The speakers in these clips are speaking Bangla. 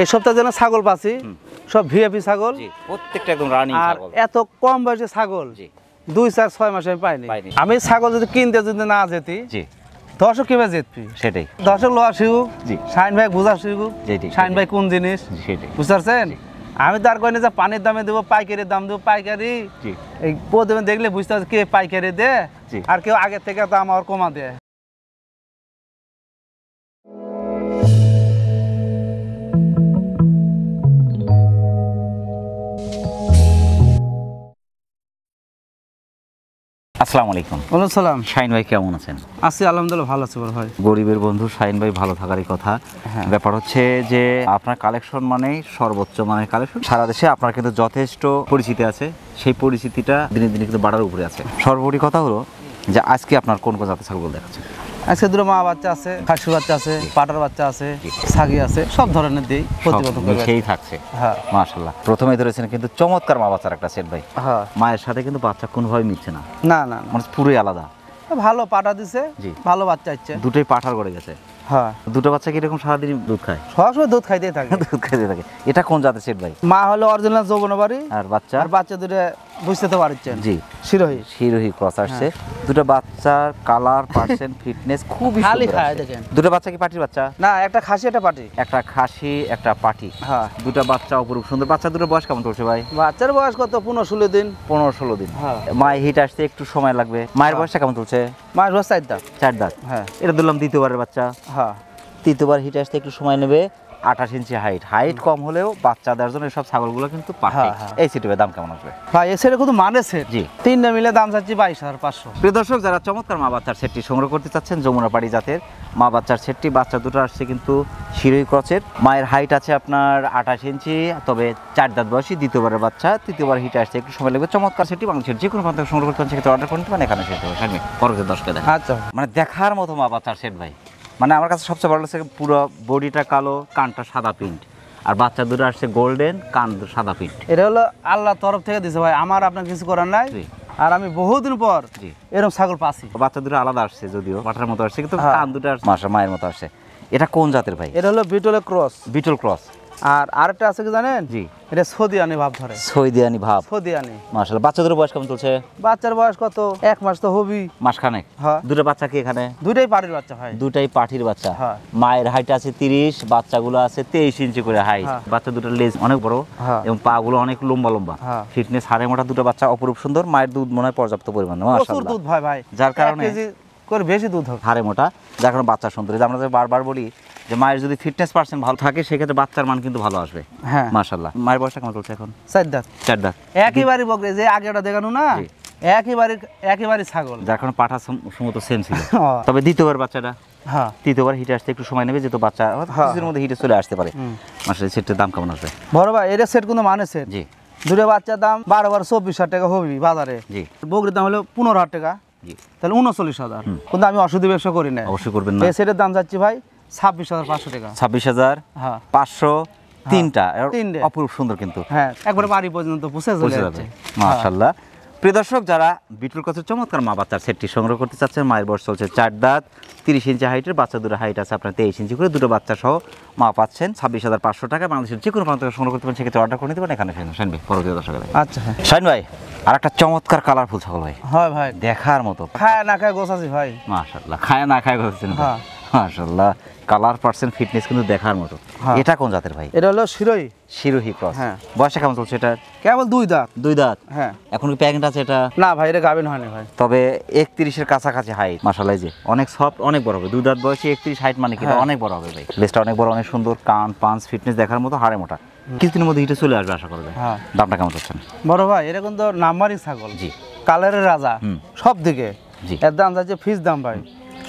এই সপ্তাহে যেন ছাগল পাচ্ছি সব ভিআইপি ছাগল, প্রত্যেকটা একদম রানিং ছাগল। এত কম বয়সে ছাগল 2-4-6 মাসে আমি পাইনি। আমি ছাগল যদি কিনতে যদি না যেতি দর্শক কিভাবে জিতবি? সেটাই দর্শক লোয়া শিখুক, শাহিন ভাই বুঝা শিখুক, শাহিন ভাই কোন জিনিস বুঝতে পারছেন। আমি তো আর কই না যে পানির দামে দেবো, পাইকারি দাম দেবো। পাইকারি এই প্রথমে দেখলে বুঝতে পারছি কে পাইকারি দে আর কেউ আগে থেকে দাম আর কমা দেয়। আসসালামু আলাইকুম। ওয়ালাইকুম সালাম। শাহিন ভাই কেমন আছেন? আছি আলহামদুলিল্লাহ, ভালো আছি বড় ভাই। গরিবের বন্ধু শাহিন ভাই ভালো থাকারই কথা। ব্যাপার হচ্ছে যে আপনার কালেকশন মানে সর্বোচ্চ মানের কালেকশন, সারা দেশে আপনার কিন্তু যথেষ্ট পরিচিতি আছে, সেই পরিচিতিটা দিনে দিনে কিন্তু বাড়ার উপরে আছে। সর্বোপরি কথা হলো যে আজকে আপনার কোন কোন জাতের ছাগল দেখাচ্ছে? আজকে দুটো মা বাচ্চা আছে, খাসি বাচ্চা আছে, পাটার বাচ্চা আছে, ছাগি আছে, সব ধরনের দিই প্রতিবন্ধক সেই থাকছে। হ্যাঁ মাশাআল্লাহ। প্রথমে ধরেছেন কিন্তু চমৎকার মা বাচ্চার একটা সেট ভাই। হ্যাঁ মায়ের সাথে কিন্তু বাচ্চা কোনোভাবে মিলছে না, না না মানে পুরোই আলাদা। ভালো পাটা দিছে, ভালো বাচ্চা হচ্ছে, দুটোই পাঠার করে গেছে। হ্যাঁ দুটো বাচ্চা কি এরকম সারাদিন দুধ খায়? সবসময় দুধ খাইতে থাকে। দুধ খাইতে থাকে। এটা কোন জাতের সেট ভাই? মা হলো অরিজিনাল যৌবনবাড়ি, আর বাচ্চা দুটো বুঝতে তো পারছেন জি শিরোহী ক্রস আসছে। দুটো বাচ্চার কালার পার্সেন্ট ফিটনেস খুবই খালি খায় দেখেন। দুটো বাচ্চা কি পাটির বাচ্চা? না, একটা খাসি একটা পাটি। একটা খাসি একটা পাটি। হ্যাঁ দুটো বাচ্চা অপরূপ সুন্দর। বাচ্চা দুটো বয়স কেমন চলছে ভাই? বাচ্চার বয়স কত 15-16 দিন। 15-16 দিন। হ্যাঁ মায়ের হিট আসতে একটু সময় লাগবে। মায়ের বয়সটা কেমন চলছে? মায়ের বয়স 4 দাঁত। 4 দাঁত। হ্যাঁ এটা দিলাম দ্বিতীয়বারের বাচ্চা। হ্যাঁ তৃতীয়বার হিট আসতে একটু সময় নেবে। 28 ইঞ্চি হাইট কম হলেও বাচ্চা দেওয়ার জন্য সব ছাগলগুলো কিন্তু পারফেক্ট। এই সেটের দাম কেমন আসবে ভাই? এই সেটে কত মানে সেট জি, তিনটা মিলে দাম চাচ্ছি 22,500। প্রিয় দর্শক, যারা চমৎকার মা বাচ্চার সেটটি সংগ্রহ করতে চাচ্ছেন, যমুনাপাড়ি জাতের মা বাচ্চার সেটটি, বাচ্চা দুটো আসছে কিন্তু শিরোহী ক্রসের। মায়ের হাইট আছে আপনার 28 ইঞ্চি, তবে 4 দাঁত বয়সী, দ্বিতীয়বারের বাচ্চা, তৃতীয়বার হিটে আসছে একটু সময় লাগবে। চমৎকার সেটটি বাংলাদেশের যে কোনো প্রান্ত থেকে সংগ্রহ করতে সেক্ষেত্রে অর্ডার করতে পারেন। এখানে সেট হবে পরবর্তী দর্শকে দেখা। আচ্ছা মানে দেখার মতো মা বাচ্চার সেট ভাই। মানে আমার কাছে সবচেয়ে ভালো লাগছে পুরো বডিটা কালো, কানটা সাদা প্রিন্ট, আর বাচ্চা দুটো আসছে গোল্ডেন, কান সাদা প্রিন্ট। এটা হলো আল্লাহর তরফ থেকে দিছে ভাই, আমার আপনার কিছু করার নাই। আর আমি বহুদিন পর এরকম ছাগল পাচ্ছি। বাচ্চা দুটো আলাদা আসছে, যদিও পাঠার মতো আসছে, কিন্তু কান দুটো মায়ের মতো আসছে। এটা কোন জাতের ভাই? এটা হলো বিটল ক্রস। আর আরেকটা আছে কি জানেন? জি, এটা সৌদিয়ানি ভাব ধরে। সৌদিয়ানি। মাশাআল্লাহ। বাচ্চা দুটোর বয়স কেমন চলছে? বাচ্চার বয়স কত 1 মাস তো হবি, মাসখানেক। হ্যাঁ দুটো বাচ্চা কি এখানে? দুটাই পাটির বাচ্চা ভাই। দুটাই পাটির বাচ্চা। মায়ের হাইট আছে 30, বাচ্চাগুলো আছে 23 ইঞ্চি করে হাইট। বাচ্চা দুটোর লেজ অনেক বড় এবং পা গুলো অনেক লম্বা। ফিটনেস হাড়ে মোটা, দুটো বাচ্চা অপরূপ সুন্দর। মায়ের দুধ মনে হয় পর্যাপ্ত পরিমাণে, মাশাআল্লাহ দুধ ভাই, যার কারণে করে বেশি দুধ হবে, হাড়ে মোটা, যার কারণে বাচ্চা সুন্দর। আমরা বারবার বলি যে মায়ের যদি ফিটনেস পার্সেন্ট ভালো থাকে সেক্ষেত্রে বাচ্চার মান কিন্তু ভালো আসবে। হ্যাঁ মাশাআল্লাহ। মায়ের বয়সটা কেমন চলছে এখন? 4 দাঁত। একইবারই বকরে যে আগেটা দেখানো না, একইবারই ছাগল, যার কারণে পাঠা সমত সেম ছিল। তবে দ্বিতীয়বার বাচ্চাটা তৃতীয়বার হিটে আসতে একটু সময় নেবে, যেহেতু বাচ্চা কিছুদিনের মধ্যে হিটে চলে আসতে পারে। মাশাআল্লাহ। সেটের দাম কেমন আসবে বড় ভাই? এটা সেট কোনো মানে সেট জি, দুটো বাচ্চার দাম 12-24,000 টাকা হবে বাজারে। জি বকরির দাম হলো 15,000 টাকা, তাহলে 39,000। কিন্তু আমি অসুধি ব্যবসা করি না। অবশ্যই করবেন না। এই সেটের দাম যাচ্ছে ভাই 26,500 টাকা। 26,500। তিনটা অপরূপ সুন্দর কিন্তু। হ্যাঁ একবারে বাড়ি পর্যন্ত পৌঁছে যাবে। মাশাআল্লাহ। প্রিয় দর্শক, যারা বিটল ক্রসের চমৎকার মা বাচ্চার সেটটি সংগ্রহ করতে চাচ্ছেন, মায়ের বয়স চলছে 4 দাঁত, 30 ইঞ্চি হাইটের, বাচ্চা দুটো হাইট আছে আপনার 23 ইঞ্চি করে, দুটো বাচ্চা সহ মা পাচ্ছেন 26,500 টাকা। বাংলাদেশের যে কোনো প্রান্ত থেকে সংগ্রহ করতে পারেন, সেক্ষেত্রে অর্ডার করে নিতে পারেন। এখানে শাহিন ভাই পরবর্তী দর্শক। আচ্ছা শাহিন ভাই, আর একটা চমৎকার কালারফুল ছাগল ভাই। হয় ভাই, দেখার মতো, খায় না খায় গোছাছি ভাই। মাশাআল্লাহ। খায় না খায় গোছাচ্ছেন। হ্যাঁ মাশাআল্লাহ। কালার পার্সেন্ট ফিটনেস কিন্তু দেখার মতো। এটা কোন জাতের ভাই? এটা হলো শিরোহী ক্রস। হ্যাঁ বয়সটা কেমন চলছে এটা? কেবল 2 দাঁত। হ্যাঁ এখন কি প্যাকেট আছে এটা? না ভাই, এটা গাবিন হয়নি ভাই। তবে 31-এর কাছাকাছি হাইট। মাশাআল্লাহ, যে অনেক সফট, অনেক বড় হবে। 2 দাঁত বয়সে 31 হাইট মানে কি অনেক বড় হবে ভাই। লেজটা অনেক বড়, অনেক সুন্দর, কান পাঁচ ফিটনেস দেখার মতো, হাড়ে মোটা। কিছুদিনের মধ্যে হিটে চলে আসবে আশা করা যায়। দামটা কেমন চাচ্ছেন বড় ভাই? এরকম তো নাম্বারই ছাগল জি, কালারের রাজা সব দিকে জি। এর দাম যাচ্ছে ফিস দাম ভাই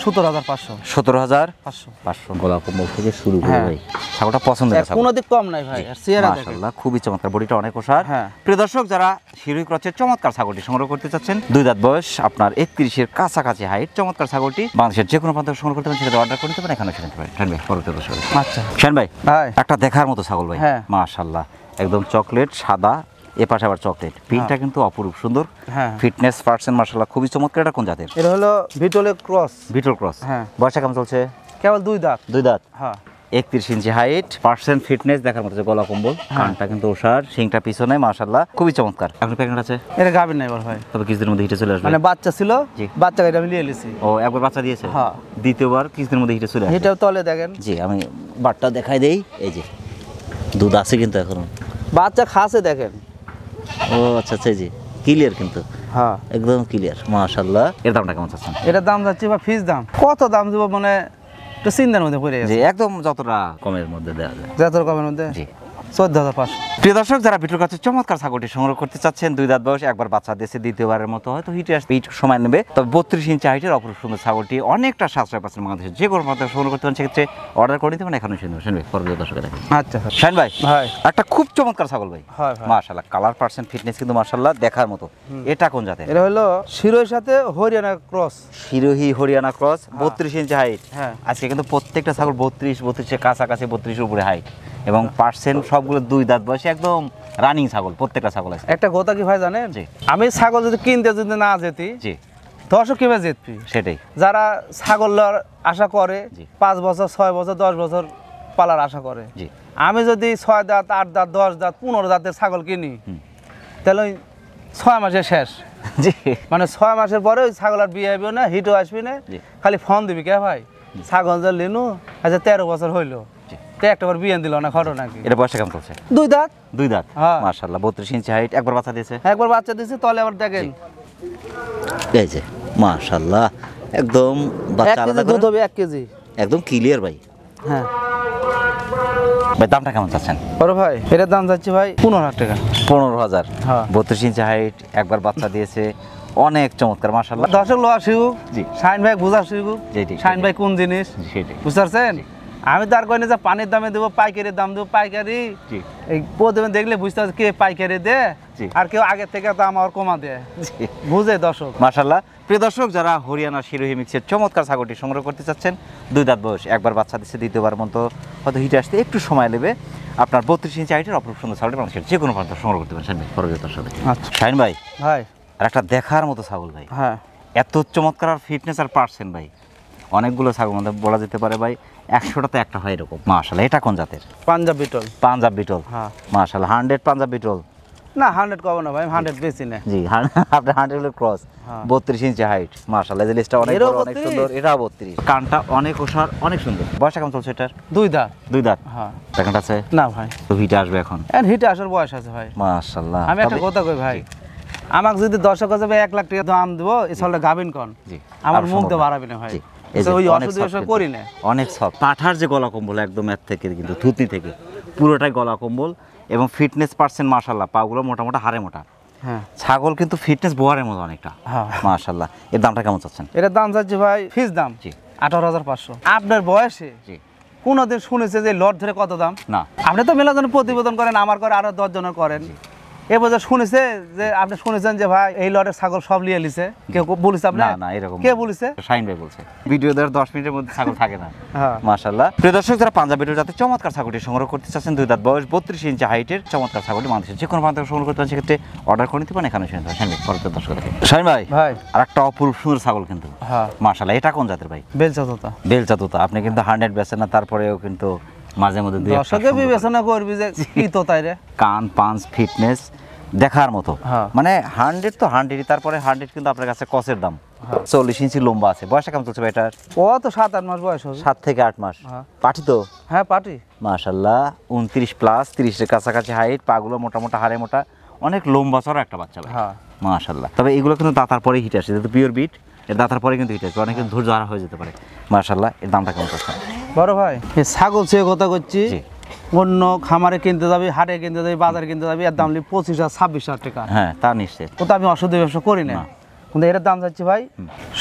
17,500। 17,500 গোলাপ কম্বল থেকে শুরু করে ভাই। ছাগলটা পছন্দের ছাগল, কোনো দিক কম নাই ভাই। আর চেহারা দেখেন মাশাআল্লাহ, খুবই চমৎকার, বডিটা অনেক ওসার। প্রিয় দর্শক, যারা শিরোহী ক্রসের চমৎকার ছাগলটি সংগ্রহ করতে চাচ্ছেন, 2 দাঁত বয়স, আপনার 31-এর কাছাকাছি হাইট, চমৎকার ছাগলটি বাংলাদেশের যে কোনো প্রান্ত থেকে সংগ্রহ করতে পারেন, সেটা অর্ডার করতে পারেন। এখানে সেটা পারেন। শাহিন ভাই পরবর্তী দর্শক। আচ্ছা শাহিন ভাই, একটা দেখার মতো ছাগল ভাই। মাশাআল্লাহ, একদম চকলেট সাদা, এপাশে আবার চকলেট, প্রিন্টটা কিন্তু অপরূপ সুন্দর। ফিটনেস পার্সেন্ট মাশাআল্লাহ খুবই চমৎকার। এটা কোন জাতের? এটা হলো বিটল ক্রস। Beetle cross. হ্যাঁ বয়সটা কেমন চলছে? কেবল 2 দাঁত। হ্যাঁ 31 ইঞ্চি হাইট, পার্সেন্ট ফিটনেস দেখার মতো, যে গলা কম্বল, কানটা কিন্তু ওষার, শিংটা পিছনে, মাশাআল্লাহ খুবই চমৎকার। এখন প্রেগন্যান্ট আছে? এটা গাবিন নাই বড় ভাই, তবে কিছুদিনের মধ্যে হিটে চলে আসবে। মানে বাচ্চা ছিল, বাচ্চা এটা আমি নিয়ে এসেছি। ও একবার বাচ্চা দিয়েছে? হ্যাঁ। দ্বিতীয়বার কিছুদিনের মধ্যে হিটে চলে আসবে। এটাও তলে দেখেন। জি, আমি বাটটা দেখাই দেই। এই যে দুধ আছে কিন্তু এখনো, বাচ্চা খাসে দেখেন। ও আচ্ছা আচ্ছা, জি ক্লিয়ার কিন্তু, হ্যাঁ একদম ক্লিয়ার, মাশাআল্লাহ। এর দামটা কেমন চাচ্ছেন? এটার দাম যাচ্ছে বা ফিস দাম কত দাম দেবো মানে একটু চিন্তার মধ্যে পড়ে গেছে। জি, একদম যতটা কমের মধ্যে দেওয়া যায়। যত কমের মধ্যে? জি 14,500। প্রিয় দর্শক, যারা ভিডিওর কাছে চমৎকার ছাগলটি সংগ্রহ করতে চাচ্ছেন, 2 দাঁত বয়স, একবার বাচ্চা দিয়েছে, দ্বিতীয়বারের মতো হয়তো হিটে আসতে একটু সময় নেবে, তবে 32 ইঞ্চি হাইটের অপরূপ সুন্দর ছাগলটি অনেকটা সাশ্রয় পাচ্ছেন বাংলাদেশের যে কোনো প্রান্তে সংগ্রহ করতে পারেন। সেক্ষেত্রে অর্ডার করে দিতে পারেন। এখনো শুনবে পরবর্তী দর্শকেরা। আচ্ছা শাহিন ভাই, ভাই একটা খুব চমৎকার ছাগল ভাই, হয় মাশাআল্লাহ, কালার পার্সেন্ট ফিটনেস কিন্তু মাশাআল্লাহ দেখার মতো। এটা কোন জাতের? এটা হলো শিরোর সাথে হরিয়ানা ক্রস। শিরোহী হরিয়ানা ক্রস, 32 ইঞ্চি হাইট। হ্যাঁ, আজকে কিন্তু প্রত্যেকটা ছাগল 32-32 এর কাছাকাছি, 32 এর উপরে হাইট, এবং পার্সেন্ট সবগুলো 2 দাঁত বয়সে একদম রানিং ছাগল, প্রত্যেকটা ছাগল আছে। একটা কথা কি ভাই জানেন? জি। আমি ছাগল যদি কিনতে যদি না যেতি, জি দর্শক কিভাবে জিতবি? সেটাই। যারা ছাগল আশা করে, জি। 5 বছর 6 বছর 10 বছর পালার আশা করে, জি। আমি যদি 6 দাঁত 8 দাঁত 10 দাঁত 15 দাঁতের ছাগল কিনি, তাহলে ওই 6 মাসে শেষ। জি, মানে 6 মাসের পরে ওই ছাগল আর বিয়ে হবে না, হিটও আসবি না, খালি ফোন দিবি কে ভাই ছাগল যে লিনু, আচ্ছা 13 বছর হইলো, তো একটা বার বিয়ে দিল না, ঘটনা কি? এটা বয়সটা কেমন চলছে? 2 দাঁত। 2 দাঁত, হ্যাঁ। মাশাআল্লাহ, 32 ইঞ্চি হাইট, একবার বাচ্চা দিয়েছে। একবার বাচ্চা দিয়েছে, তলে আবার দেখেন। এই যে মাশাআল্লাহ, একদম 1 বাচ্চা কেজি আলাদা দুধ করে, হবে, 1 কেজি একদম ক্লিয়ার ভাই। হ্যাঁ ভাই, দামটা কেমন চাচ্ছেন? বড় ভাই এটার দাম যাচ্ছে ভাই 15,000 টাকা। 15,000। হ্যাঁ। 32 ইঞ্চি হাইট, একবার বাচ্চা দিয়েছে, অনেক চমৎকার মাশাআল্লাহ। দর্শক লোয়া শিখুক, জি। শাহিন ভাই বুঝা শিখুক, জি, জি, শাহিন ভাই কোন জিনিস সেটাই। বুঝতে পারছেন? আমি তার কইনি যে পানির দামে দেবো, পাইকারির দাম দেবো, পাইকারি জি। এই প্রতিদিন দেখলে বুঝতে পারছে কে পাইকারি দে, জি। আর কেউ আগের থেকে দাম আর কমা দেয়, জি। বুঝে দর্শক। মাশাআল্লাহ। প্রিয় দর্শক, যারা হরিয়ানা শিরোহী মিক্সের চমৎকার ছাগলটি সংগ্রহ করতে চাচ্ছেন, 2 দাঁত বয়স, একবার বাচ্চা দিচ্ছে, দ্বিতীয়বার মতো হয়তো হিটে আসতে একটু সময় নেবে, আপনার 32 ইঞ্চি হাইটের অপরূপ সুন্দর ছাগলটি বাংলাদেশের যে কোনো প্রান্ত সংগ্রহ করতে পারেন। শাহিন ভাই, পরবর্তী দর্শক। আচ্ছা শাহিন ভাই, ভাই আর একটা দেখার মতো ছাগল ভাই, হ্যাঁ এত চমৎকার আর ফিটনেস আর পার্সেন্ট ভাই, অনেকগুলো ছাগল মধ্যে বলা যেতে পারে ভাই 100টাতে একটা হয় এরকম। মাশাআল্লাহ, এটা কোন জাতের? পাঞ্জাব বিটল। পাঞ্জাব বিটল, হ্যাঁ মাশাআল্লাহ, 100 পাঞ্জাব বিটল। না 100 কব না ভাই, 100 বেশি না। জি, আপনার 100 হলো ক্রস, 32 ইঞ্চি হাইট, মাশাআল্লাহ, এই লিস্টটা অনেক বড়, অনেক সুন্দর। এটা 32, কানটা অনেক ওষার, অনেক সুন্দর। বয়স কেমন চলছে এটার? 2 দাঁত। 2 দাঁত। হ্যাঁ। সেকেন্ড আছে? না ভাই, তো হিটে আসবে এখন, এর হিটে আসার বয়স আছে ভাই। মাশাআল্লাহ। আমি একটা কথা কই ভাই, আমাকে যদি দর্শক যাবে 1 লাখ টাকা দাম দেবো, এই ছলটা গাবিন কোন, জি, আমার আর মুখ দিয়ে সম্ভব না। বাড়াবি না ভাই, জি, এই যে ওই অনেক অসুবিধা soft করি না। অনেক সফট, পাঠার যে গলা কম্বল একদম এর থেকে কিন্তু থুতনি থেকে পুরোটাই গলা কম্বল, এবং ফিটনেস পার্সেন্ট মাশাআল্লাহ, পাগুলো মোটা মোটা, হাড়ে মোটা। হ্যাঁ ছাগল কিন্তু ফিটনেস বোয়ারের মতো অনেকটা, হ্যাঁ মাশাআল্লাহ। এর দামটা কেমন চাচ্ছেন? এটার দাম যাচ্ছে ভাই ফিস দাম জি 18,500। আপনার বয়সে জি কোনোদিন শুনেছে যে লট ধরে কত দাম? না। আপনি তো মেলা জনের প্রতিবেদন করেন, আমার করে আরো 10 জনের করেন, এবছর শুনেছে যে আপনি শুনেছেন যে ভাই এই লটের ছাগল সব লিয়ে লিছে, কেউ বলিছে আপনি? না না, এরকম কে বলিছে? শাহিন ভাই বলছে, ভিডিও দেওয়ার 10 মিনিটের মধ্যে ছাগল থাকে না। হ্যাঁ মাশাআল্লাহ। প্রিয় দর্শক, যারা পাঞ্জাব বিটল জাতের চমৎকার ছাগলটি সংগ্রহ করতে চাচ্ছেন, 2 দাঁত বয়স, 32 ইঞ্চি হাইটের চমৎকার ছাগলটি বাংলাদেশের যে কোনো প্রান্ত থেকে সংগ্রহ করতে পারেন। সেক্ষেত্রে অর্ডার করে নিতে পারেন। এখানে শাহিন ভাই, পরবর্তী দর্শক দেখে। শাহিন ভাই, ভাই আর একটা অপরূপ সুন্দর ছাগল কিন্তু, হ্যাঁ মাশাআল্লাহ, এটা কোন জাতের ভাই? বেলচা তোতা। বেলচা তোতা। আপনি কিন্তু 100 বেচেন না, তারপরেও কিন্তু মাঝে মধ্যে দুই একটা দর্শকে বিবেচনা করবি যে কি তোতাই রে। কান পাঞ্চ ফিটনেস দেখার মতো, হ্যাঁ। মানে 100 তো 100, তারপরে 100 কিন্তু আপনার কাছে কসের দাম। 40 ইঞ্চি লম্বা আছে। বয়সটা কেমন চলছে ভাই এটার? ও তো 7-8 মাস বয়স হবে। 7 থেকে 8 মাস। হ্যাঁ। পাঠি তো? হ্যাঁ পাটি। মাশাআল্লাহ, 29 প্লাস, 30 এর কাছাকাছি হাইট, পাগুলো মোটা মোটা, হাড়ে মোটা, অনেক লম্বা চড়া একটা বাচ্চা ভাই। হ্যাঁ মাশাআল্লাহ। তবে এগুলো কিন্তু দাঁতার পরে হিট আসে, যেহেতু পিওর বিট, এর দাঁতার পরে কিন্তু হিট আসবে, অনেক কিন্তু ধৈর্য হারা হয়ে যেতে পারে। মাশাআল্লাহ। এর দামটা কেমন চলছে? বড় ভাই এই ছাগল সে কথা করছি, জি। অন্য খামারে কিনতে যাবি, হাটে কিনতে যাবি, বাজারে কিনতে যাবি, এর দাম 25,000-26,000 টাকা। হ্যাঁ, তা নিশ্চয়। ও তো আমি অসুবিধা ব্যবসা করি না, কিন্তু এর দাম যাচ্ছে ভাই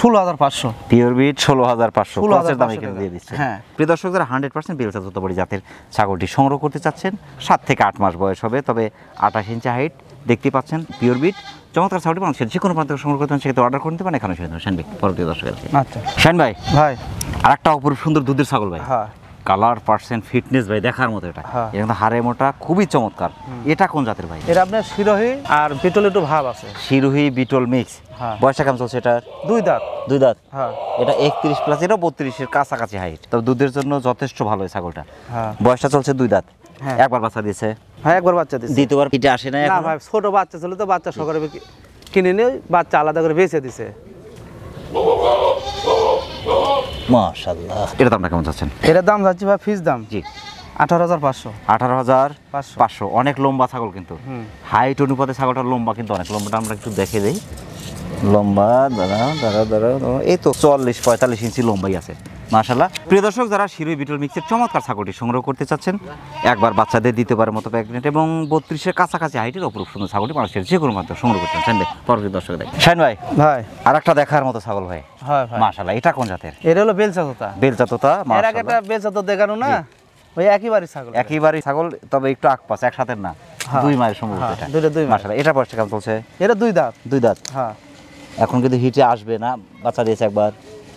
16,500। পিওর বিট 16,500 ক্রসের দামে 16,500 কিন্তু দিয়ে দিচ্ছে। হ্যাঁ। প্রিয় দর্শক, যারা 100% বেলচা তোতাপুরি জাতের ছাগলটি সংগ্রহ করতে চাচ্ছেন, 7 থেকে 8 মাস বয়স হবে, তবে 28 ইঞ্চি হাইট, দেখতে পাচ্ছেন পিওর বিট, চমৎকার ছাগলটি বাংলাদেশের যে কোনো প্রান্ত থেকে সংগ্রহ করতে সেক্ষেত্রে অর্ডার করতে পারেন। এখানে শাহিন ভাই, পরবর্তী দর্শকের। আচ্ছা শাহিন ভাই, ভাই আর একটা অপরূপ সুন্দর দুধের ছাগল ভাই, হ্যাঁ কালার পার্সেন্ট ফিটনেস ভাই দেখার মতো এটা এটা হাড়ে মোটা খুবই চমৎকার এটা কোন জাতের ভাই এটা আপনার শিরোহী আর বিটল একটু ভাব আছে শিরোহী বিটল মিক্স বয়সটা কেমন চলছে এটা দুই দাঁত হ্যাঁ এটা 31 প্লাস এটা 32 এর কাছাকাছি হাইট তবে দুধের জন্য যথেষ্ট ভালো এই ছাগলটা বয়সটা চলছে দুই দাঁত একবার বাচ্চা দিয়েছে একবার বাচ্চা দিয়েছে দ্বিতীয়বার হিটে আসে না না ভাই ছোট বাচ্চা ছিল তো বাচ্চা সহকারে কিনে নিয়ে বাচ্চা আলাদা করে বেচে দিছে মাশাআল্লাহ এর দামটা কেমন চাচ্ছেন এর দাম যাচ্ছে ভাই ফিস দাম জি 18,500 18,500 অনেক লম্বা ছাগল কিন্তু হাইট অনুপাতে ছাগলটার লম্বা কিন্তু অনেক লম্বাটা আমরা একটু দেখে দেই লম্বা দাঁড়া এই তো 40-45 ইঞ্চি লম্বাই আছে মাশাআল্লাহ প্রিয় দর্শক যারা শিরোহী বিটল মিক্সের চমৎকার ছাগলটি সংগ্রহ করতে চাচ্ছেন একবার বাচ্চাদের দ্বিতীয়বারের মতো প্রেগনেন্ট এবং 32 এর কাছাকাছি হাইটের অপরূপ সুন্দর ছাগলটি মানুষের যে কোনো মাত্র সংগ্রহ করতে চান পরবর্তী দর্শক দেখ শাইন ভাই আরেকটা দেখার মতো ছাগল ভাই হ্যাঁ ভাই মাশাআল্লাহ এটা কোন জাতের এর হলো বেলচাতোতা মাশাআল্লাহ এর আগে একটা বেলচাতো দেখানো না ওই একইবারই ছাগল তবে একটু আকপাস একসাথে না দুই মায়ের সম্ভবত এটা দুই মাশাআল্লাহ এটা বয়সটা কেমন চলছে এটা দুই দাঁত হ্যাঁ এখন কিন্তু হিটে আসবে না বাচ্চা দিয়েছে একবার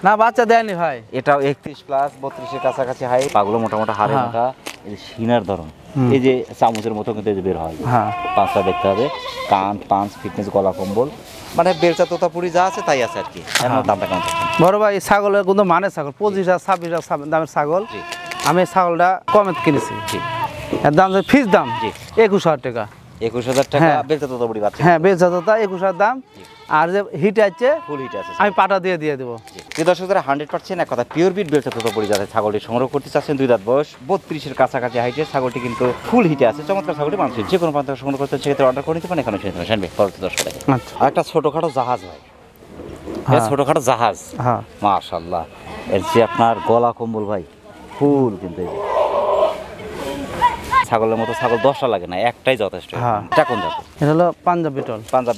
না বাচ্চা দেয়নি ভাই এটাও 31 প্লাস 32 এর কাছাকাছি হাই পাগুলো মোটা হাড়ে মোটা এই সিনার ধরন এই যে চামচের মতো কিন্তু বের হয় পাঁচটা দেখতে হবে কান পাঁচ ফিটনেস গলা কম্বল মানে বেলচা তোতাপুরি যা আছে তাই আছে আর কি এর দামটা কেমন বড় ভাই ছাগলের কিন্তু মানে ছাগল 25,000-26,000 দামের ছাগল আমি ছাগলটা কমে কিনেছি এর দাম ফিস দাম 21,000 টাকা 21,000 টাকা বেলচা তোতাপুরি বাচ্চা হ্যাঁ বেলচা তোতা 21,000 দাম আর যে হিট আছে ফুল হিট আছে আমি পাটা দিয়ে দেবো এই দর্শক যারা 100% এক কথা পিওর বিট বেলচা তোতাপুরি যাতে ছাগলটি সংগ্রহ করতে চাচ্ছেন দুই দাঁত বয়স 32 এর কাছাকাছি হাইটের ছাগলটি কিন্তু ফুল হিটে আছে চমৎকার ছাগলটি মানুষের যে কোনো প্রান্ত সংগ্রহ করতে সেক্ষেত্রে অর্ডার করে নিতে পারেন এখানে শুনতে পারেন পরবর্তী দর্শক আর একটা ছোটখাটো জাহাজ ভাই ছোটখাটো জাহাজ মাশাআল্লাহ এর যে আপনার গলা কম্বল ভাই ফুল কিন্তু ছাগলের মতো ছাগল 10টা লাগে না একটাই যথেষ্ট এটা কোন জাত এটা হলো পাঞ্জাব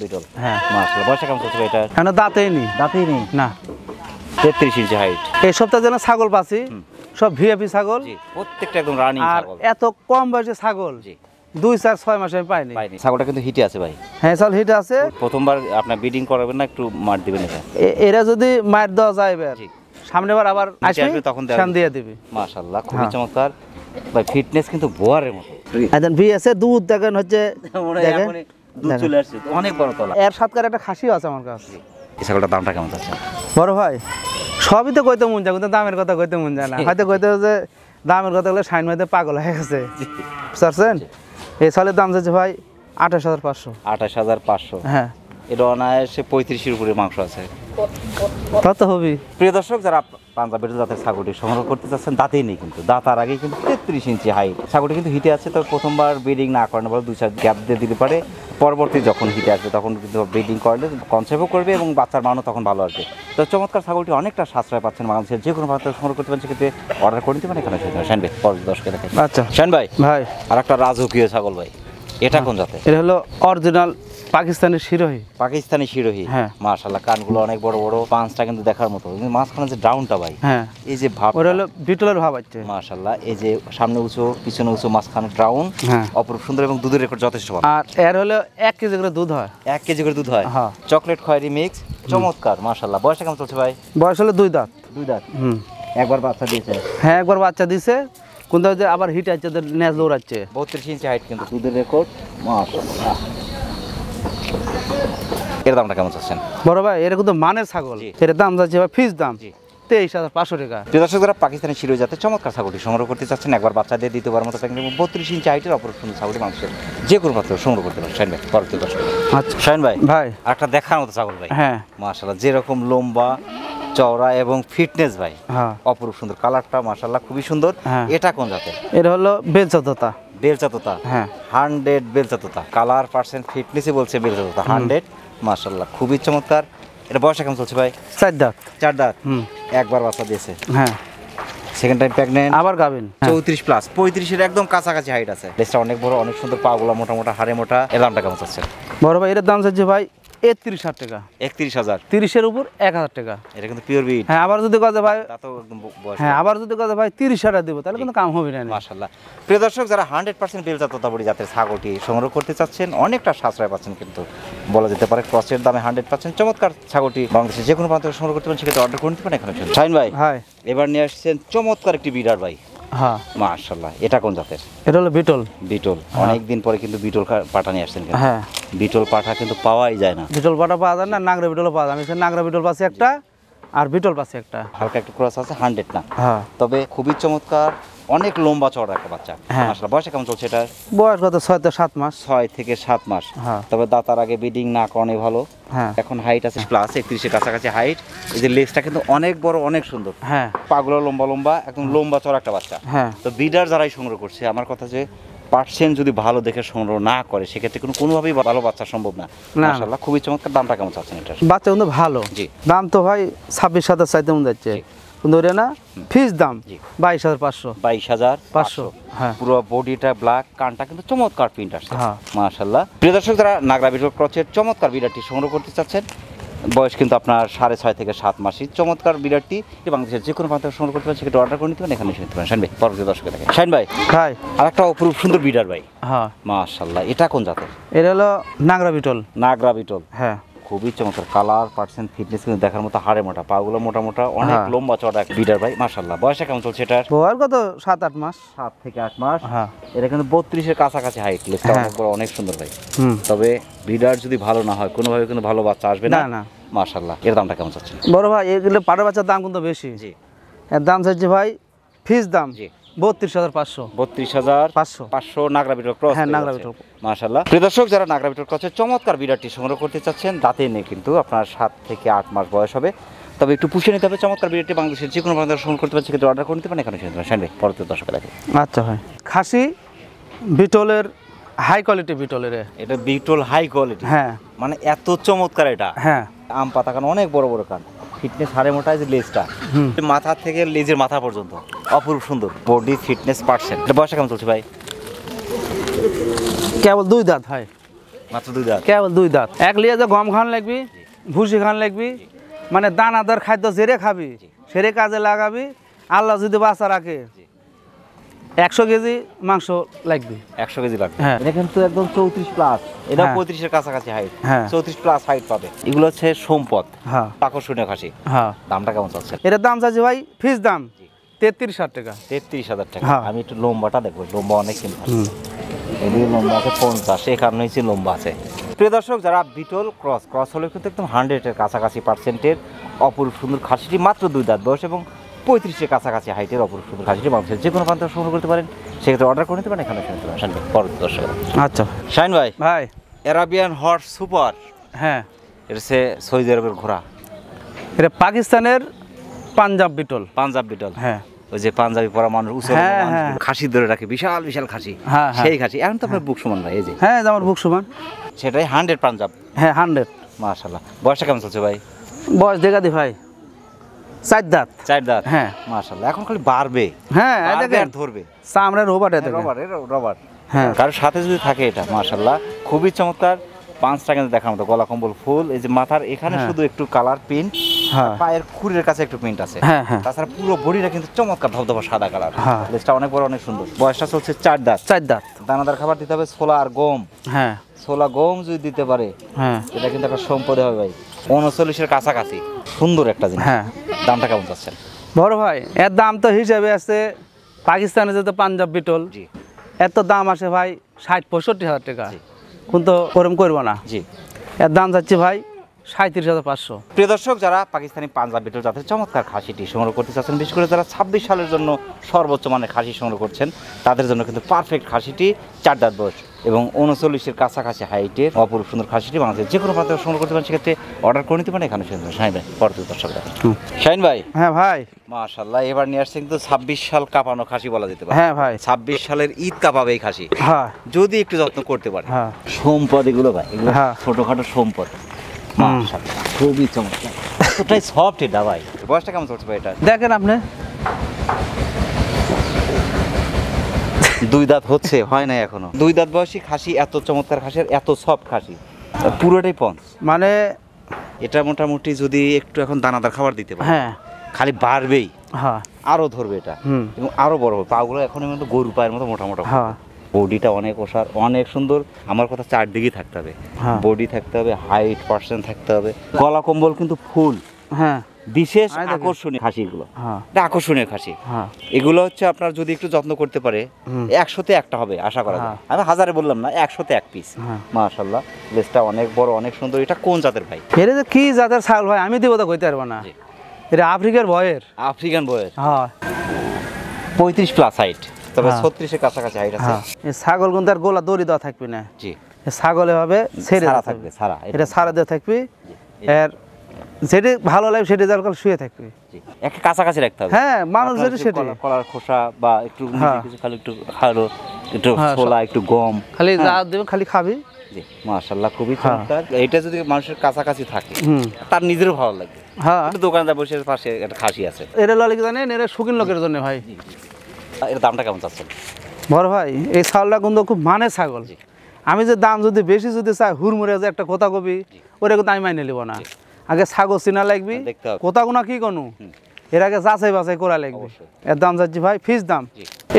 বিটল হ্যাঁ মাশাআল্লাহ বয়সটা কেমন চলছে এটা এখন দাঁতেই নেই না 33 ইঞ্চি হাইট এই সপ্তাহে যেন ছাগল পাচ্ছি সব ভিআইপি ছাগল প্রত্যেকটা একদম রানিং ছাগল এত কম বয়সে ছাগল 2-4-6 মাস আমি পাইনি ছাগলটা কিন্তু হিটে আছে ভাই হ্যাঁ ছাগল হিটে আছে প্রথমবার আপনার ব্রিডিং করাবেন না একটু মার দিবেন এটা এরা যদি মার দেওয়া যায় এবার সামনেবার আবার আসবে তখন দিয়ে দিবে মাশাআল্লাহ খুবই চমৎকার ভাই ফিটনেস কিন্তু বোয়ারের মতো একদম ভি আছে দুধ দেখেন হচ্ছে দুধ চলে আসছে অনেক বড় তলা এর সাতকার একটা খাসিও আছে আমার কাছে এই ছাগলটার দামটা কেমন আছে বড় ভাই সবই তো কইতে মন যায় কিন্তু দামের কথা কইতে মন যায় না হয়তো কইতে যে দামের কথা বলে শাইন ভাইতে পাগল হয়ে গেছে বুঝছেন এই ছাগলের দাম যাচ্ছে ভাই 28,500 হ্যাঁ এটা অনায়াসে 35 এর উপরে মাংস আছে কত হবে প্রিয় দর্শক যারা পাঞ্জাবের জাতের ছাগলটি সংগ্রহ করতে চাচ্ছেন দাঁতেই নেই কিন্তু দাঁতার আগে কিন্তু 33 ইঞ্চি হাইট ছাগলটি কিন্তু হিটে আছে তো প্রথমবার ব্রিডিং না করানো বলে 2-4 গ্যাপ দিয়ে দিতে পারে পরবর্তী যখন হিটে আসবে তখন কিন্তু ব্রিডিং করলে কনসেপ্টও করবে এবং বাচ্চার মানও তখন ভালো আসবে তো চমৎকার ছাগলটি অনেকটা সাশ্রয় পাচ্ছেন বাংলাদেশের যে কোনো প্রান্ত সংগ্রহ করতে পারেন সেক্ষেত্রে অর্ডার করে নিতে পারেন এখানে শাইন ভাই পরবর্তী দর্শকে দেখেন আচ্ছা শাইন ভাই আর একটা রাজকীয় ছাগল ভাই এটা কোন জাতের এটা হলো অরিজিনাল পাকিস্তানি শিরোহী হ্যাঁ মাশাআল্লাহ কানগুলো অনেক বড় বড় পাঁচটা কিন্তু দেখার মতো মাঝখানে যে ডাউনটা ভাই হ্যাঁ এই যে ভাব ওটা হলো বিটলের ভাব আছে মাশাআল্লাহ এই যে সামনে উঁচু পিছনে উঁচু মাঝখানে ডাউন অপরূপ সুন্দর এবং দুধের রেকর্ড যথেষ্ট ভালো আর এর হলো 1 কেজি করে দুধ হয় 1 কেজি করে দুধ হয় চকলেট খয়েরি মিক্স চমৎকার মাশাআল্লাহ বয়স কেমন চলছে ভাই বয়স হলো দুই দাঁত একবার বাচ্চা দিয়েছে হ্যাঁ একবার বাচ্চা দিয়েছে কিন্তু যে আবার হিট আছে নেজ দৌড়াচ্ছে 32 ইঞ্চি হাইট কিন্তু দুধের রেকর্ড মাশাআল্লাহ এর দামটা কেমন চাচ্ছেন বড় ভাই এর কিন্তু মানের ছাগল এর দাম যাচ্ছে ভাই ফিস দাম 23,500 টাকা দর্শক যারা পাকিস্তানি শিরোহী জাতের চমৎকার ছাগলটি সংগ্রহ করতে চাচ্ছেন একবার বাচ্চা দিয়ে দ্বিতীয়বার মতো প্রেগনেন্ট 32 ইঞ্চি হাইটের অপর সুন্দর ছাগলটি মানুষের যে কোনো পাত্র সংগ্রহ করতে পারেন শাইন ভাই পরবর্তী দর্শক আচ্ছা শাইন ভাই একটা দেখার মতো ছাগল ভাই হ্যাঁ মাশাআল্লাহ যেরকম লম্বা চওড়া এবং ফিটনেস ভাই অপরূপ সুন্দর কালারটা মাশাআল্লাহ খুবই সুন্দর এটা কোন জাতের এটা হলো বেলচাতোতা হ্যাঁ 100 বেলচাতোতা কালার পার্সেন্ট ফিটনেসই বলছে বেলচাতোতা 100 মাশাআল্লাহ খুবই চমৎকার এটা বয়স কেমন চলছে ভাই 4 দাঁত একবার বাচ্চা দিয়েছে হ্যাঁ সেকেন্ড টাইম প্রেগন্যান্ট আবার গাবিন 34 প্লাস 35 এর একদম কাছাকাছি হাইট আছে লেজটা অনেক বড় অনেক সুন্দর পাগুলো মোটা হাড়ে মোটা এর দামটা কেমন চাচ্ছে বড় ভাই এর দাম চাচ্ছে ভাই 31,000 টাকা 31,000 30 এর উপর 1,000 টাকা এটা কিন্তু পিওর বিট হ্যাঁ আবার যদি কথা ভাই তা তো একদম বয়স হ্যাঁ আবার যদি কথা ভাই 30,000 দেব তাহলে কিন্তু কাম হবে না মাশাআল্লাহ প্রিয় দর্শক যারা 100% বেলচা তোতাপুরি জাতের ছাগলটি সংগ্রহ করতে চাচ্ছেন অনেকটা সাশ্রয় পাচ্ছেন কিন্তু বলা যেতে পারে ক্রসের দামে 100% চমৎকার ছাগলটি বাংলাদেশের যে কোনো প্রান্ত থেকে সংগ্রহ করতে পারেন সেক্ষেত্রে অর্ডার করে নিতে পারেন এখানে শাইন ভাই এবার নিয়ে আসছেন চমৎকার একটি বিডার ভাই হ্যাঁ মাশাআল্লাহ। এটা কোন জাতের? এটা হলো বিটল। বিটল, অনেকদিন পরে কিন্তু বিটল পাঠা নিয়ে আসছেন। হ্যাঁ, বিটল পাঠা কিন্তু পাওয়াই যায় না। বিটল পাঠা পাওয়া যায় না, নাগরা বিটল পাওয়া যায়। আমি নাগরা বিটল পাচ্ছি একটা, আর বিটল পাচ্ছি একটা। হালকা একটু ক্রস আছে, 100 না। হ্যাঁ, তবে খুবই চমৎকার, অনেক লম্বা চওড়া একটা বাচ্চা। মাশাআল্লাহ। বয়স কেমন চলছে এটা? বয়স কত? 6 থেকে 7 মাস। 6 থেকে 7 মাস। তবে দাতার আগে ব্রিডিং না করানোই ভালো। এখন হাইট আছে প্লাস 31 এর কাছাকাছি হাইট। এই যে লেজটা কিন্তু অনেক বড়, অনেক সুন্দর। হ্যাঁ, পাগুলো লম্বা লম্বা, একদম লম্বা চওড়া একটা বাচ্চা। হ্যাঁ, তো ব্রিডার যারাই সংগ্রহ করছে, আমার কথা যে পার্সেন্ট যদি ভালো দেখে সংগ্রহ না করে, সেক্ষেত্রে কোনোভাবেই ভালো বাচ্চা সম্ভব না। মাশাআল্লাহ, খুবই চমৎকার। দামটা কেমন চাচ্ছেন এটার? বাচ্চা কিন্তু ভালো। জি, দাম তো ভাই 26,000 চাইতে মন যাচ্ছে, কিন্তু ওটা না ফিক্স দাম 22,500। 22,500। হ্যাঁ, পুরো বডিটা ব্ল্যাক, কানটা কিন্তু চমৎকার প্রিন্ট আসছে। মাশাআল্লাহ। প্রিয় দর্শক, যারা নাগরা বিটল ক্রসের চমৎকার বিড়ালটি সংগ্রহ করতে চাচ্ছেন, বয়স কিন্তু আপনার 6.5 থেকে 7 মাসই। চমৎকার বিড়ালটি বাংলাদেশের যে কোনো প্রান্তে সংগ্রহ করতে পারেন, সেটা অর্ডার করে নিতে পারেন, এখানে এসে নিতে পারেন। শাইন ভাই, পরবর্তী দর্শকে দেখেন। শাইন ভাই, ভাই আর একটা অপরূপ সুন্দর বিড়াল ভাই। হ্যাঁ, মাশাআল্লাহ। এটা কোন জাতের? এটা হলো নাগরা বিটল। নাগরা বিটল। হ্যাঁ, খুবই চমৎকার কালার, পার্সেন্ট, ফিটনেস কিন্তু দেখার মতো, হাড়ে মোটা, পাগুলো মোটা মোটা, অনেক লম্বা চওড়া বিড়াল ভাই। মাশাআল্লাহ। বয়স কেমন চলছে এটার? বয়স কত? 7-8 মাস। 7 থেকে 8 মাস। হ্যাঁ, এটা কিন্তু 32 এর কাছাকাছি হাইট। লেজটা অনেক বড়, অনেক সুন্দর ভাই। তবে বিড়াল যদি ভালো না হয়, কোনোভাবে কিন্তু ভালো বাচ্চা আসবে না। না, মাশাআল্লাহ। এর দামটা কেমন চাচ্ছেন? বড় ভাই, এগুলো পাড়া বাচ্চার দাম কিন্তু বেশি। জি, এর দাম চাইছে ভাই ফিক্স দাম। জি, 32,500। 32,500 নাগরা বিটল ক্রস। হ্যাঁ, নাগরা বিটল। মাশাআল্লাহ। প্রিয় দর্শক, যারা নাগরা বিটল ক্রসের চমৎকার বিড়ালটি সংগ্রহ করতে চাচ্ছেন, দাঁতে নেই কিন্তু আপনার 7 থেকে 8 মাস বয়স হবে। তবে একটু পুষিয়ে নিতে হবে। চমৎকার বিড়ালটি বাংলাদেশের যে কোনো প্রান্তে সংগ্রহ করতে পারছে, কিন্তু অর্ডার করে নিতে পারেন, এখানে এসে নিতে পারেন। শাইন ভাই, পরবর্তী দর্শকে দেখেন। আচ্ছা ভাই, খাসি বিটলের হাই কোয়ালিটি বিটলের। এটা বিটল হাই কোয়ালিটি। হ্যাঁ, মানে এত চমৎকার এটা। হ্যাঁ, আম পাতা কান, অনেক বড় বড় কান, ফিটনেস হাড়ে মোটা। যে লেজটা, মাথা থেকে লেজের মাথা পর্যন্ত অপূর্ব সুন্দর বডি, ফিটনেস, পার্সেন্ট। এটা বয়স কেমন চলছে ভাই? কেবল 2 দাঁত ভাই। মাত্র 2 দাঁত? কেবল 2 দাঁত। এক লিয়ে যে গম খান লাগবি, ভুসি খান লাগবি, মানে দানাদার খাদ্য যেরে খাবি সেরে কাজে লাগাবি। আল্লাহ যদি বাঁচা রাখে 100 কেজি মাংস লাগবে। 100 কেজি লাগবে। হ্যাঁ, এটা কিন্তু একদম 34 প্লাস। এটা 35 এর কাছাকাছি হাইট। 34 প্লাস হাইট পাবে। এগুলো হচ্ছে সম্পদ। হ্যাঁ, আকর্ষণীয় খাসি। হ্যাঁ, দামটা কেমন চলছে? এটার দাম চাইছে ভাই ফিক্স দাম 33,000 টাকা। 33,000 টাকা। আমি একটু লম্বাটা দেখবো, লম্বা অনেক কিন্তু। এদিকে লম্বা আছে 50, এই কারণে হচ্ছে লম্বা আছে। প্রিয় দর্শক, যারা বিটল ক্রস হলে কিন্তু একদম 100 এর কাছাকাছি পার্সেন্টের অপরূপ সুন্দর খাসিটি, মাত্র 2 দাঁত বয়স এবং 35 এর কাছাকাছি হাইটের অপরূপ সুন্দর খাসিটি বাংলাদেশের যে কোনো প্রান্তে সংগ্রহ করতে পারেন, সেক্ষেত্রে অর্ডার করে নিতে পারেন, এখানে এসে নিতে পারেন। শাইন ভাই, পরবর্তী দর্শক। আচ্ছা শাইন ভাই, ভাই আরাবিয়ান হর্স সুপার। হ্যাঁ, এটা হচ্ছে সৌদি আরবের ঘোড়া। এটা পাকিস্তানের পাঞ্জাব বিটল। পাঞ্জাব বিটল। হ্যাঁ, ওই যে পাঞ্জাবি পরা মানুষ খাসি ধরে রাখে, বিশাল বিশাল খাসি। সেই খাসি এখন তো আপনার বুক সমান ভাই। এই যে, হ্যাঁ, আমার বুক সমান, সেটাই 100 পাঞ্জাব। হ্যাঁ, 100। মাশাআল্লাহ। বয়সটা কেমন চলছে ভাই? বয়স দেখা দি ভাই 4 দাঁত। 4 দাঁত। হ্যাঁ, মাশাআল্লাহ। এখন খালি বাড়বে। হ্যাঁ, দেখেন ধরবে সামনে রোবট। রোবট। হ্যাঁ, কারোর সাথে যদি থাকে এটা, মাশাআল্লাহ, খুবই চমৎকার। 5টা কিন্তু দেখার মতো, গলা কম্বল ফুল। এই যে মাথার এখানে শুধু একটু কালার প্রিন্ট, পায়ের খুরের কাছে একটু প্রিন্ট আছে। তাছাড়া পুরো বডিটা কিন্তু চমৎকার ধবধবা সাদা কালার। লেজটা অনেক বড়, অনেক সুন্দর। বয়সটা চলছে 4 দাঁত। 4 দাঁত। দানাদার খাবার দিতে হবে, ছোলা আর গম। হ্যাঁ, ছোলা গম যদি দিতে পারে, হ্যাঁ, এটা কিন্তু একটা সম্পদ হবে ভাই। 39 এর কাছাকাছি, সুন্দর একটা জিনিস। হ্যাঁ, দামটা কেমন চাচ্ছেন? বড় ভাই, এর দাম তো হিসাবে আছে, পাকিস্তানে যেহেতু পাঞ্জাব বিটল, জি, এত দাম আসে ভাই 60-65 হাজার টাকা, কিন্তু ওরম করবো না। জি, এর দাম যাচ্ছে ভাই 37,500। প্রিয় দর্শক, যারা পাকিস্তানি পাঞ্জাব বিটল জাতের চমৎকার খাসিটি সংগ্রহ করতে চাচ্ছেন, বিশেষ করে যারা 26 সালের জন্য সর্বোচ্চ মানের খাসি সংগ্রহ করছেন, তাদের জন্য কিন্তু পারফেক্ট খাসিটি। 4 দাঁত বয়স এবং 39 এর কাছাকাছি হাইটের অপরূপ সুন্দর খাসিটি বাংলাদেশের যে কোনো প্রান্তে সংগ্রহ করতে পারেন, সেক্ষেত্রে অর্ডার করে নিতে পারেন, এখানে সুন্দর। শাইন ভাই, পরবর্তী দর্শক। শাইন ভাই। হ্যাঁ ভাই, মাশাআল্লাহ। এবার নিয়ে আসছে কিন্তু 26 সাল কাঁপানো খাসি বলা যেতে পারে। হ্যাঁ ভাই, 26 সালের ঈদ কাঁপাবে এই খাসি। হ্যাঁ, যদি একটু যত্ন করতে পারে। হ্যাঁ, সম্পদ এগুলো ভাই, এগুলো ছোটখাটো সম্পদ। মাশাআল্লাহ, খুবই চমৎকার, এতটাই সফট এটা ভাই। বয়সটা কেমন চলছে ভাই এটা? দেখেন আপনি, 2 দাঁত হচ্ছে, হয় না এখনো। 2 দাঁত বয়সী খাসি, এত চমৎকার খাসি, এত সফট খাসি, পুরোটাই পঞ্চ। মানে এটা মোটামুটি যদি একটু এখন দানাদার খাবার দিতে পারে, হ্যাঁ, খালি বাড়বেই। হ্যাঁ, আরো ধরবে এটা এবং আরো বড় হবে। পাগুলো এখন মতো গরু পায়ের মতো মোটা মোটা। হ্যাঁ, বডিটা অনেক ওসার, অনেক সুন্দর। আমার কথা 4 দিকেই থাকতে হবে, বডি থাকতে হবে, হাইট পার্সেন্ট থাকতে হবে, গলা কম্বল কিন্তু ফুল। হ্যাঁ, বিশেষ আকর্ষণীয় খাসিগুলো, এটা আকর্ষণীয় খাসি। এগুলো হচ্ছে আপনার যদি একটু যত্ন করতে পারে 100-তে একটা হবে আশা করা যায়। আমি হাজারে বললাম না, 100-তে এক পিস। মাশাআল্লাহ, লেজটা অনেক বড়, অনেক সুন্দর। এটা কোন জাতের ভাই? এটা যে কি জাতের ছাগল ভাই আমি দিব তো কইতে পারবো না। এটা আফ্রিকার বয়ের। আফ্রিকান বয়ের, হ্যাঁ 35 প্লাস হাইট, তবে 36 এর কাছাকাছি হাইট আছে। এই ছাগল কিন্তু আর গোলা দড়ি দেওয়া থাকবে না। জি, ছাগলে হবে ছেড়ে সারা থাকবে, সারা। এটা সারা দেওয়া থাকবে, এর যেটি ভালো লাগে সেটি দরকার শুয়ে থাকবে। জি, একটা কাছাকাছি রাখতে হবে। হ্যাঁ, মানুষ যেটা সেটা কলার খোসা বা একটু কিছু খালি একটু খালো, একটু ছোলা, একটু গম, খালি যা দেবে খালি খাবি। জি, মাশাআল্লাহ, খুবই চমৎকার। এটা যদি মানুষের কাছাকাছি থাকে তার নিজেরও ভালো লাগবে। হ্যাঁ, দোকানদার বসে পাশে একটা খাসি আছে, এটা ললে কি জানেন, এটা শৌখিন লোকের জন্য ভাই। এর দামটা কেমন চাচ্ছেন? বড় ভাই এই ছাগলটা কিন্তু খুব মানে ছাগল। আমি যে দাম যদি বেশি যদি চাই হুড়মুড়ে যে একটা কথা কবি, ওটা কিন্তু আমি মাইনে নিব না। আগে ছাগল চিনা লাগবি, কথা কোনা কি কোনো এর আগে যাচাই বাছাই করা লাগবে। এর দাম যাচ্ছি ভাই, ফিস দাম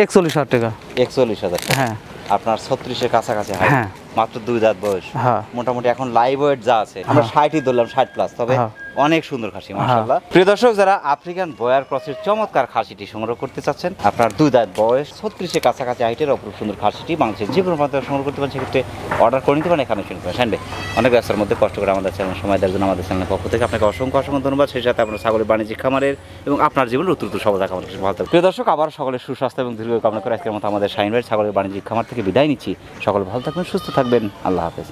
41,000 টাকা। 41,000 টাকা। হ্যাঁ, আপনার 36-এর কাছাকাছি হাইট, হ্যাঁ, মাত্র 2 দাঁত বয়স। হ্যাঁ, মোটামুটি এখন লাইভ ওয়েট যা আছে আমরা 60ই ধরলাম, 60 প্লাস, তবে অনেক সুন্দর খাসি মাশাআল্লাহ। প্রিয় দর্শক, যারা আফ্রিকান বয়ার ক্রসের চমৎকার খাসিটি সংগ্রহ করতে চাচ্ছেন, আপনার 2 দাঁত বয়স, 36-এর কাছাকাছি হাইটের অপরূপ সুন্দর খাসিটি বাংলাদেশের যে কোনো প্রান্তে সংগ্রহ করতে পারেন। সেক্ষেত্রে অর্ডার করে নিতে পারেন এখানে শুনতে পারেন। শাইন ভাই, অনেক ব্যবসার মধ্যে কষ্ট করে আমাদের চ্যানেল সময় দেওয়ার জন্য আমাদের চ্যানেলের পক্ষ থেকে আপনাকে অসংখ্য অসংখ্য ধন্যবাদ। সেই সাথে আপনার ছাগলের বাণিজ্যিক খামারের এবং আপনার জীবনের উত্তর সফলতা কামনা করছি। ভালো থাকবেন। প্রিয় দর্শক, আবার সকলের সুস্বাস্থ্য এবং দীর্ঘ কামনা করে আজকের মতো আমাদের শাইন ভাই ছাগলের বাণিজ্যিক খামার থেকে বিদায় নিচ্ছি। সকলে ভালো থাকবেন, সুস্থ থাকবেন, আল্লাহ হাফেজ।